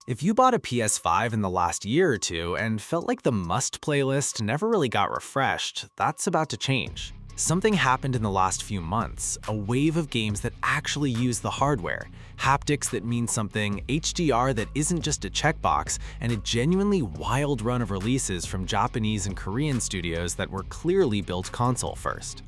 If you bought a PS5 in the last year or two and felt like the must playlist never really got refreshed, that's about to change. Something happened in the last few months, a wave of games that actually use the hardware, haptics that mean something, HDR that isn't just a checkbox, and a genuinely wild run of releases from Japanese and Korean studios that were clearly built console first.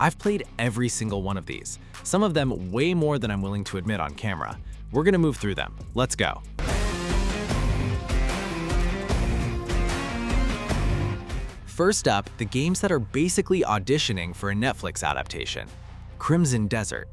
I've played every single one of these, some of them way more than I'm willing to admit on camera. We're gonna move through them. Let's go. First up, the games that are basically auditioning for a Netflix adaptation. Crimson Desert.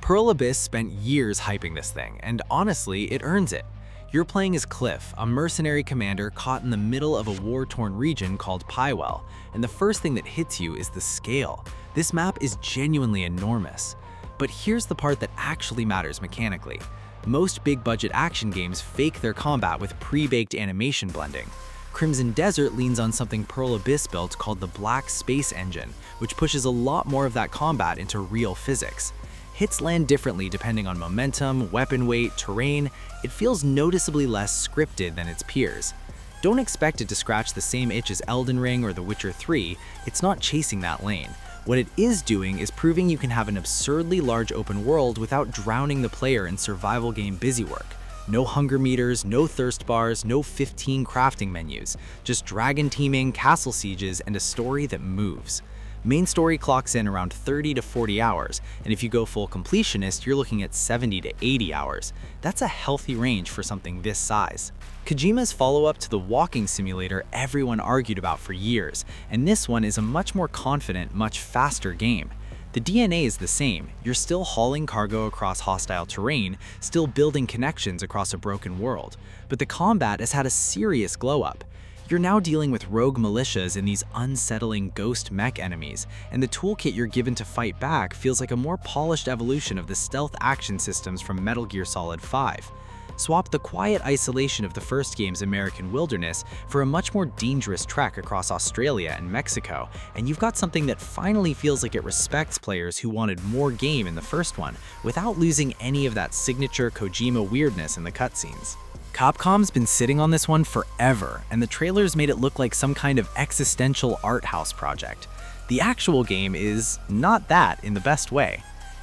Pearl Abyss spent years hyping this thing, and honestly, it earns it. You're playing as Cliff, a mercenary commander caught in the middle of a war-torn region called Pywell, and the first thing that hits you is the scale. This map is genuinely enormous. But here's the part that actually matters mechanically. Most big-budget action games fake their combat with pre-baked animation blending. Crimson Desert leans on something Pearl Abyss built called the Black Space Engine, which pushes a lot more of that combat into real physics. Hits land differently depending on momentum, weapon weight, terrain. It feels noticeably less scripted than its peers. Don't expect it to scratch the same itch as Elden Ring or The Witcher 3, it's not chasing that lane. What it is doing is proving you can have an absurdly large open world without drowning the player in survival game busywork. No hunger meters, no thirst bars, no 15 crafting menus, just dragon teaming, castle sieges, and a story that moves. Main story clocks in around 30 to 40 hours, and if you go full completionist, you're looking at 70 to 80 hours. That's a healthy range for something this size. Kojima's follow-up to the walking simulator everyone argued about for years, and this one is a much more confident, much faster game. The DNA is the same. You're still hauling cargo across hostile terrain, still building connections across a broken world, but the combat has had a serious glow-up. You're now dealing with rogue militias and these unsettling ghost mech enemies, and the toolkit you're given to fight back feels like a more polished evolution of the stealth action systems from Metal Gear Solid 5. Swap the quiet isolation of the first game's American wilderness for a much more dangerous trek across Australia and Mexico, and you've got something that finally feels like it respects players who wanted more game in the first one, without losing any of that signature Kojima weirdness in the cutscenes. Capcom's been sitting on this one forever, and the trailers made it look like some kind of existential art house project. The actual game is not that in the best way.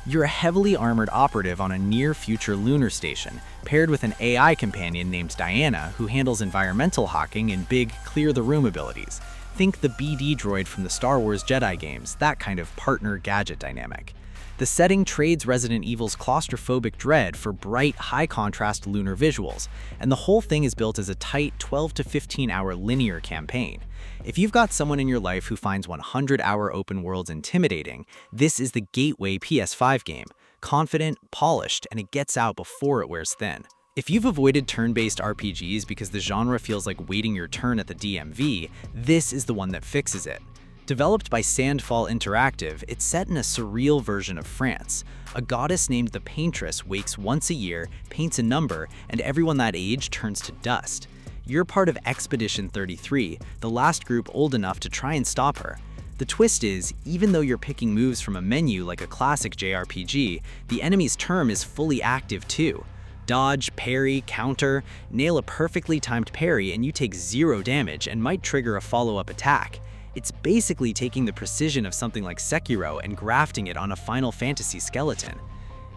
You're a heavily armored operative on a near-future lunar station, paired with an AI companion named Diana who handles environmental hacking and big clear-the-room abilities. Think the BD droid from the Star Wars Jedi games, that kind of partner-gadget dynamic. The setting trades Resident Evil's claustrophobic dread for bright, high-contrast lunar visuals, and the whole thing is built as a tight 12 to 15-hour linear campaign. If you've got someone in your life who finds 100-hour open worlds intimidating, this is the gateway PS5 game. Confident, polished, and it gets out before it wears thin. If you've avoided turn-based RPGs because the genre feels like waiting your turn at the DMV, this is the one that fixes it. Developed by Sandfall Interactive, it's set in a surreal version of France. A goddess named the Paintress wakes once a year, paints a number, and everyone that age turns to dust. You're part of Expedition 33, the last group old enough to try and stop her. The twist is, even though you're picking moves from a menu like a classic JRPG, the enemy's term is fully active too. Dodge, parry, counter, nail a perfectly timed parry and you take 0 damage and might trigger a follow-up attack. It's basically taking the precision of something like Sekiro and grafting it on a Final Fantasy skeleton.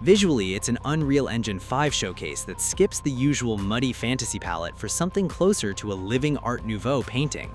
Visually, it's an Unreal Engine 5 showcase that skips the usual muddy fantasy palette for something closer to a living Art Nouveau painting.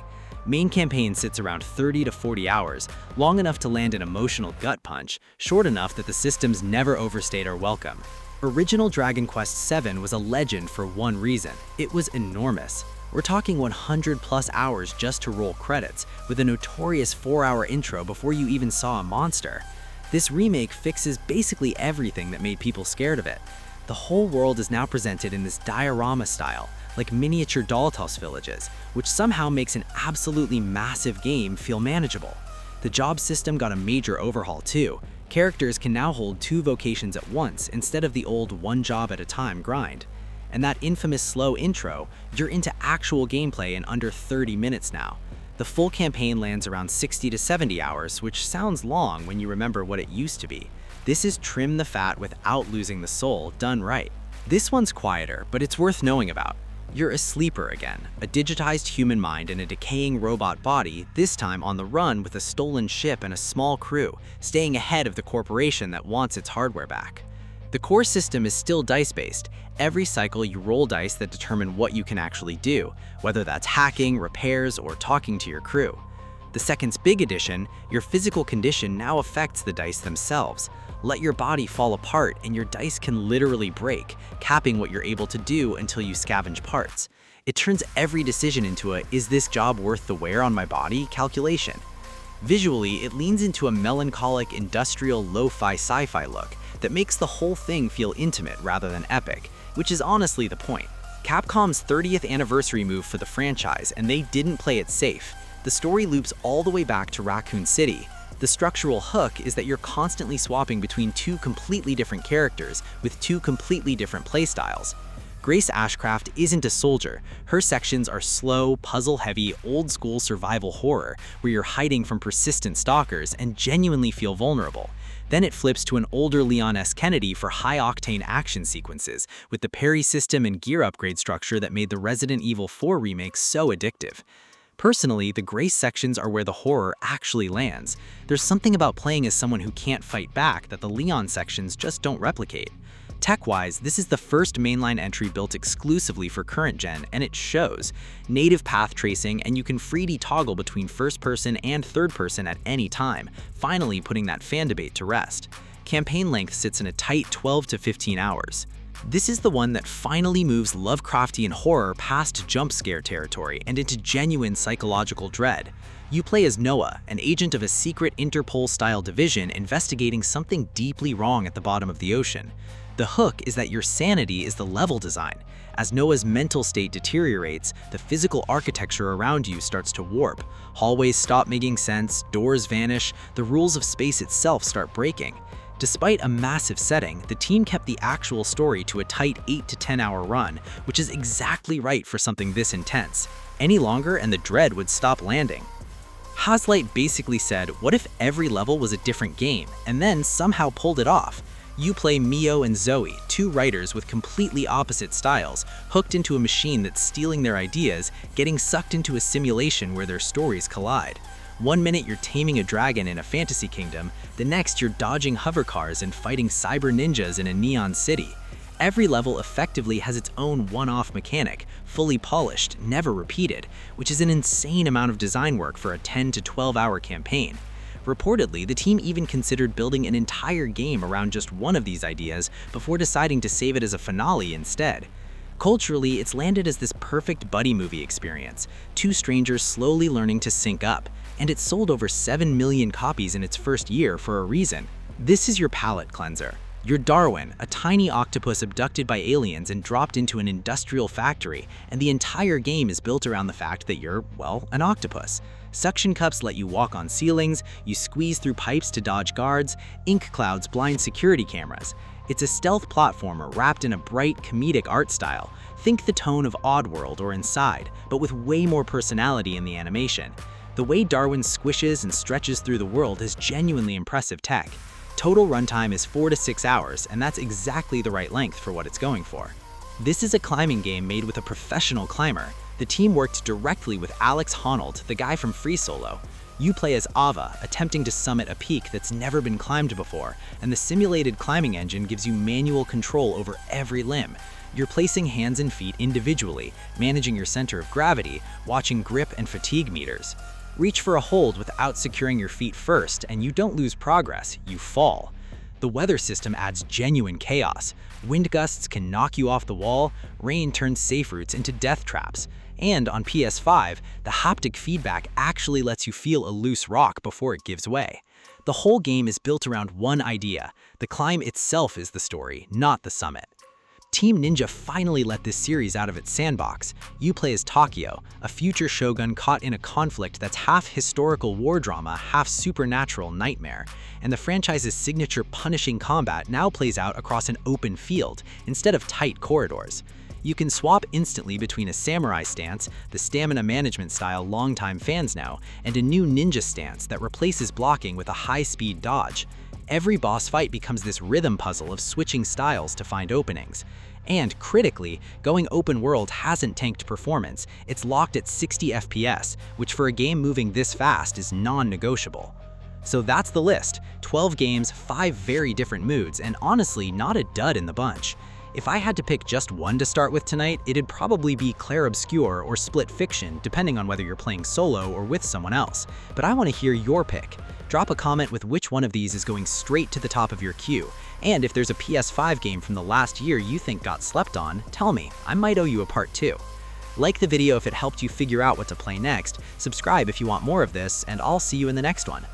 Main campaign sits around 30 to 40 hours, long enough to land an emotional gut punch, short enough that the systems never overstayed our welcome. Original Dragon Quest VII was a legend for one reason: it was enormous. We're talking 100+ hours just to roll credits, with a notorious 4-hour intro before you even saw a monster. This remake fixes basically everything that made people scared of it. The whole world is now presented in this diorama style, like miniature dollhouse villages, which somehow makes an absolutely massive game feel manageable. The job system got a major overhaul too. Characters can now hold 2 vocations at once instead of the old one job at a time grind. And that infamous slow intro, you're into actual gameplay in under 30 minutes now. The full campaign lands around 60 to 70 hours, which sounds long when you remember what it used to be. This is trim the fat without losing the soul, done right. This one's quieter, but it's worth knowing about. You're a sleeper again, a digitized human mind in a decaying robot body, this time on the run with a stolen ship and a small crew, staying ahead of the corporation that wants its hardware back. The core system is still dice-based. Every cycle you roll dice that determine what you can actually do, whether that's hacking, repairs, or talking to your crew. The second's big addition, your physical condition now affects the dice themselves. Let your body fall apart and your dice can literally break, capping what you're able to do until you scavenge parts. It turns every decision into a "is this job worth the wear on my body?" calculation. Visually, it leans into a melancholic, industrial, lo-fi sci-fi look that makes the whole thing feel intimate rather than epic, which is honestly the point. Capcom's 30th anniversary move for the franchise, and they didn't play it safe. The story loops all the way back to Raccoon City. The structural hook is that you're constantly swapping between two completely different characters with two completely different playstyles. Grace Ashcraft isn't a soldier. Her sections are slow, puzzle-heavy, old-school survival horror, where you're hiding from persistent stalkers and genuinely feel vulnerable. Then it flips to an older Leon S. Kennedy for high-octane action sequences, with the parry system and gear upgrade structure that made the Resident Evil 4 remake so addictive. Personally, the Grace sections are where the horror actually lands. There's something about playing as someone who can't fight back that the Leon sections just don't replicate. Tech-wise, this is the first mainline entry built exclusively for current gen, and it shows. Native path tracing, and you can freely toggle between first-person and third-person at any time, finally putting that fan debate to rest. Campaign length sits in a tight 12 to 15 hours. This is the one that finally moves Lovecraftian horror past jump scare territory and into genuine psychological dread. You play as Noah, an agent of a secret Interpol-style division investigating something deeply wrong at the bottom of the ocean. The hook is that your sanity is the level design. As Noah's mental state deteriorates, the physical architecture around you starts to warp. Hallways stop making sense, doors vanish, the rules of space itself start breaking. Despite a massive setting, the team kept the actual story to a tight 8 to 10 hour run, which is exactly right for something this intense. Any longer and the dread would stop landing. Hazlight basically said, what if every level was a different game, and then somehow pulled it off? You play Mio and Zoe, two writers with completely opposite styles, hooked into a machine that's stealing their ideas, getting sucked into a simulation where their stories collide. One minute you're taming a dragon in a fantasy kingdom, the next you're dodging hovercars and fighting cyber ninjas in a neon city. Every level effectively has its own one-off mechanic, fully polished, never repeated, which is an insane amount of design work for a 10 to 12-hour campaign. Reportedly, the team even considered building an entire game around just one of these ideas before deciding to save it as a finale instead. Culturally, it's landed as this perfect buddy movie experience, two strangers slowly learning to sync up, and it sold over 7 million copies in its first year for a reason. This is your palate cleanser. You're Darwin, a tiny octopus abducted by aliens and dropped into an industrial factory, and the entire game is built around the fact that you're, well, an octopus. Suction cups let you walk on ceilings, you squeeze through pipes to dodge guards, ink clouds blind security cameras. It's a stealth platformer wrapped in a bright, comedic art style. Think the tone of Oddworld or Inside, but with way more personality in the animation. The way Darwin squishes and stretches through the world is genuinely impressive tech. Total runtime is 4 to 6 hours, and that's exactly the right length for what it's going for. This is a climbing game made with a professional climber. The team worked directly with Alex Honnold, the guy from Free Solo. You play as Ava, attempting to summit a peak that's never been climbed before, and the simulated climbing engine gives you manual control over every limb. You're placing hands and feet individually, managing your center of gravity, watching grip and fatigue meters. Reach for a hold without securing your feet first, and you don't lose progress, you fall. The weather system adds genuine chaos. Wind gusts can knock you off the wall, rain turns safe routes into death traps. And on PS5, the haptic feedback actually lets you feel a loose rock before it gives way. The whole game is built around one idea. The climb itself is the story, not the summit. Team Ninja finally let this series out of its sandbox. You play as Takio, a future shogun caught in a conflict that's half historical war drama, half supernatural nightmare. And the franchise's signature punishing combat now plays out across an open field, instead of tight corridors. You can swap instantly between a samurai stance, the stamina management style longtime fans know, and a new ninja stance that replaces blocking with a high-speed dodge. Every boss fight becomes this rhythm puzzle of switching styles to find openings. And critically, going open world hasn't tanked performance. It's locked at 60 FPS, which for a game moving this fast is non-negotiable. So that's the list. 12 games, 5 very different moods, and honestly, not a dud in the bunch. If I had to pick just one to start with tonight, it'd probably be Clair Obscur or Split Fiction, depending on whether you're playing solo or with someone else. But I want to hear your pick. Drop a comment with which one of these is going straight to the top of your queue. And if there's a PS5 game from the last year you think got slept on, tell me. I might owe you a part 2. Like the video if it helped you figure out what to play next, subscribe if you want more of this, and I'll see you in the next one.